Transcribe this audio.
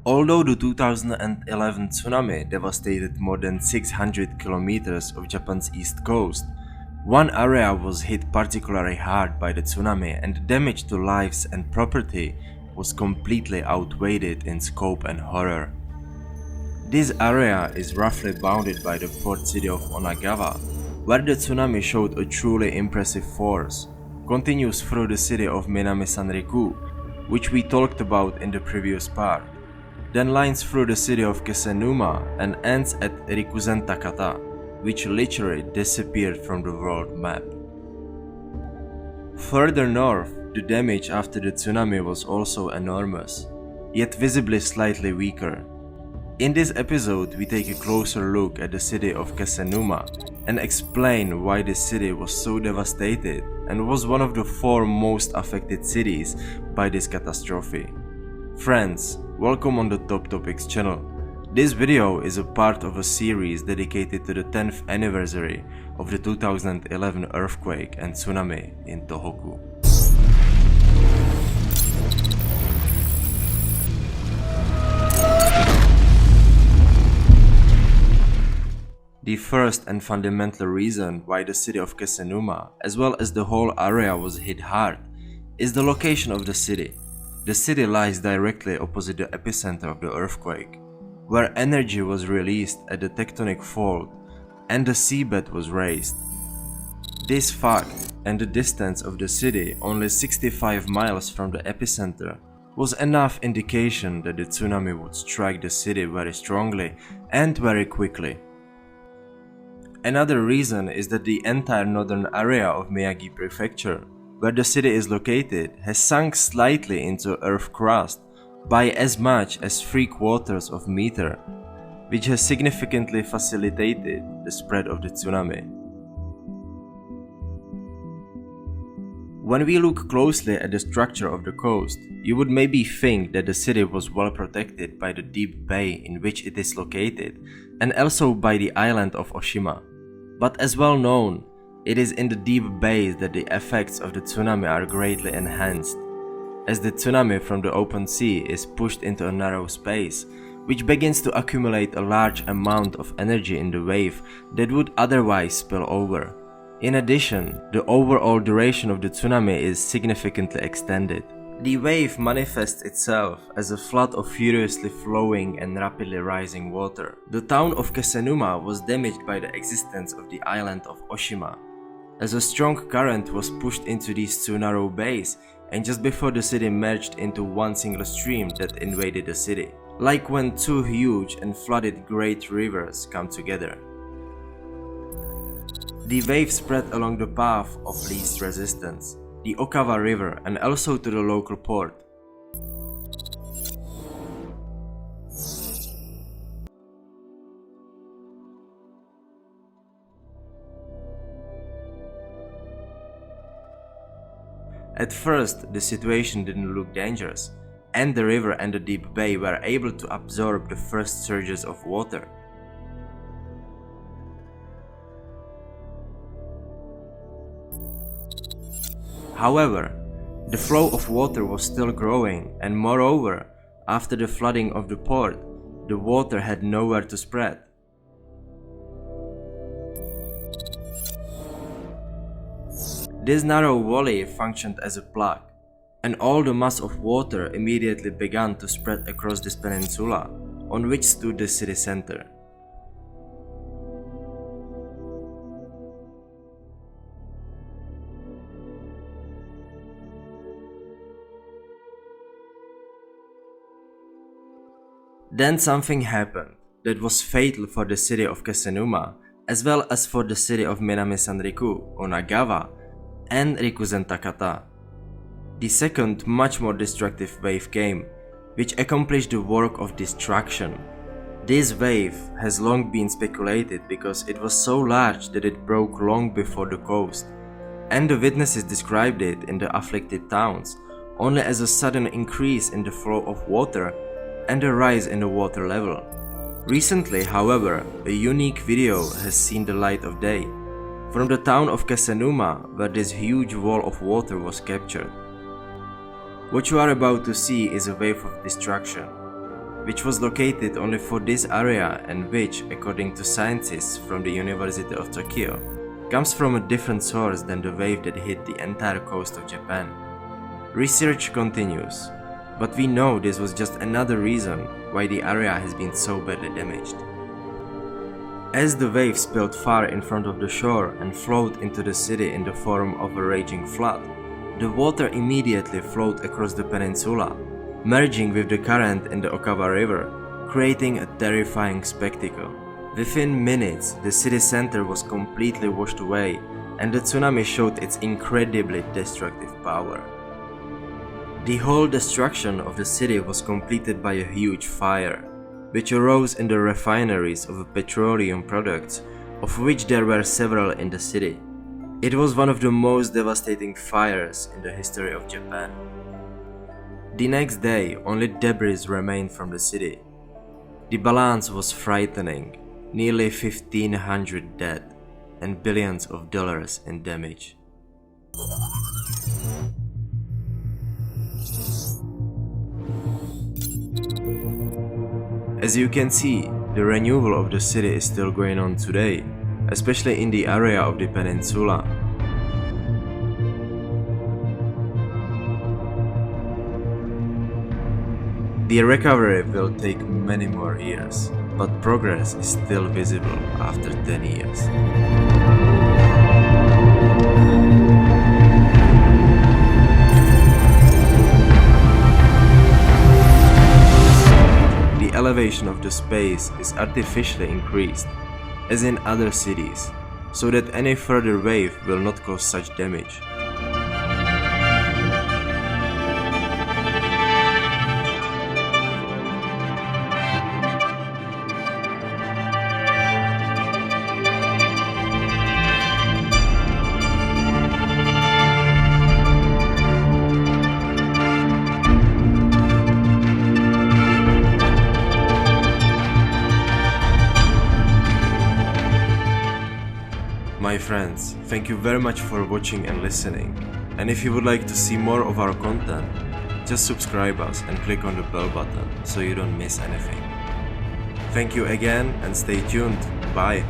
Although the 2011 tsunami devastated more than 600 kilometers of Japan's east coast, one area was hit particularly hard by the tsunami, and the damage to lives and property was completely outweighed in scope and horror. This area is roughly bounded by the port city of Onagawa, where the tsunami showed a truly impressive force, continues through the city of Minami Sanriku, which we talked about in the previous part, then lines through the city of Kesennuma and ends at Rikuzen Takata, which literally disappeared from the world map. Further north, the damage after the tsunami was also enormous, yet visibly slightly weaker. In this episode, we take a closer look at the city of Kesennuma and explain why this city was so devastated and was one of the 4 most affected cities by this catastrophe. Friends, welcome on the Top Topics channel. This video is a part of a series dedicated to the 10th anniversary of the 2011 earthquake and tsunami in Tohoku. The first and fundamental reason why the city of Kesennuma, as well as the whole area, was hit hard is the location of the city. The city lies directly opposite the epicenter of the earthquake, where energy was released at the tectonic fault and the seabed was raised. This fact and the distance of the city, only 65 miles from the epicenter, was enough indication that the tsunami would strike the city very strongly and very quickly. Another reason is that the entire northern area of Miyagi Prefecture, where the city is located, has sunk slightly into earth crust by as much as 3/4 of a meter, which has significantly facilitated the spread of the tsunami. When we look closely at the structure of the coast, you would maybe think that the city was well protected by the deep bay in which it is located and also by the island of Oshima. But as well known, it is in the deep bays that the effects of the tsunami are greatly enhanced, as the tsunami from the open sea is pushed into a narrow space, which begins to accumulate a large amount of energy in the wave that would otherwise spill over. In addition, the overall duration of the tsunami is significantly extended. The wave manifests itself as a flood of furiously flowing and rapidly rising water. The town of Kesennuma was damaged by the existence of the island of Oshima, as a strong current was pushed into these 2 narrow bays, and just before the city merged into one single stream that invaded the city, like when 2 huge and flooded great rivers come together. The wave spread along the path of least resistance, the Okawa River, and also to the local port. At first, the situation didn't look dangerous, and the river and the deep bay were able to absorb the first surges of water. However, the flow of water was still growing, and moreover, after the flooding of the port, the water had nowhere to spread. This narrow valley functioned as a plug, and all the mass of water immediately began to spread across this peninsula, on which stood the city center. Then something happened that was fatal for the city of Kesennuma, as well as for the city of Minami Sanriku, Onagawa, and Rikuzen Takata. The second, much more destructive wave came, which accomplished the work of destruction. This wave has long been speculated because it was so large that it broke long before the coast, and the witnesses described it in the afflicted towns only as a sudden increase in the flow of water and a rise in the water level. Recently, however, a unique video has seen the light of day from the town of Kesennuma, where this huge wall of water was captured. What you are about to see is a wave of destruction, which was located only for this area and which, according to scientists from the University of Tokyo, comes from a different source than the wave that hit the entire coast of Japan. Research continues, but we know this was just another reason why the area has been so badly damaged. As the wave spilled far in front of the shore and flowed into the city in the form of a raging flood, the water immediately flowed across the peninsula, merging with the current in the Okawa River, creating a terrifying spectacle. Within minutes, the city center was completely washed away, and the tsunami showed its incredibly destructive power. The whole destruction of the city was completed by a huge fire, which arose in the refineries of petroleum products, of which there were several in the city. It was one of the most devastating fires in the history of Japan. The next day, only debris remained from the city. The balance was frightening, nearly 1,500 dead and billions of dollars in damage. As you can see, the renewal of the city is still going on today, especially in the area of the peninsula. The recovery will take many more years, but progress is still visible after 10 years. The elevation of the space is artificially increased, as in other cities, so that any further wave will not cause such damage. My friends, thank you very much for watching and listening, and if you would like to see more of our content, just subscribe us and click on the bell button so you don't miss anything. Thank you again and stay tuned. Bye!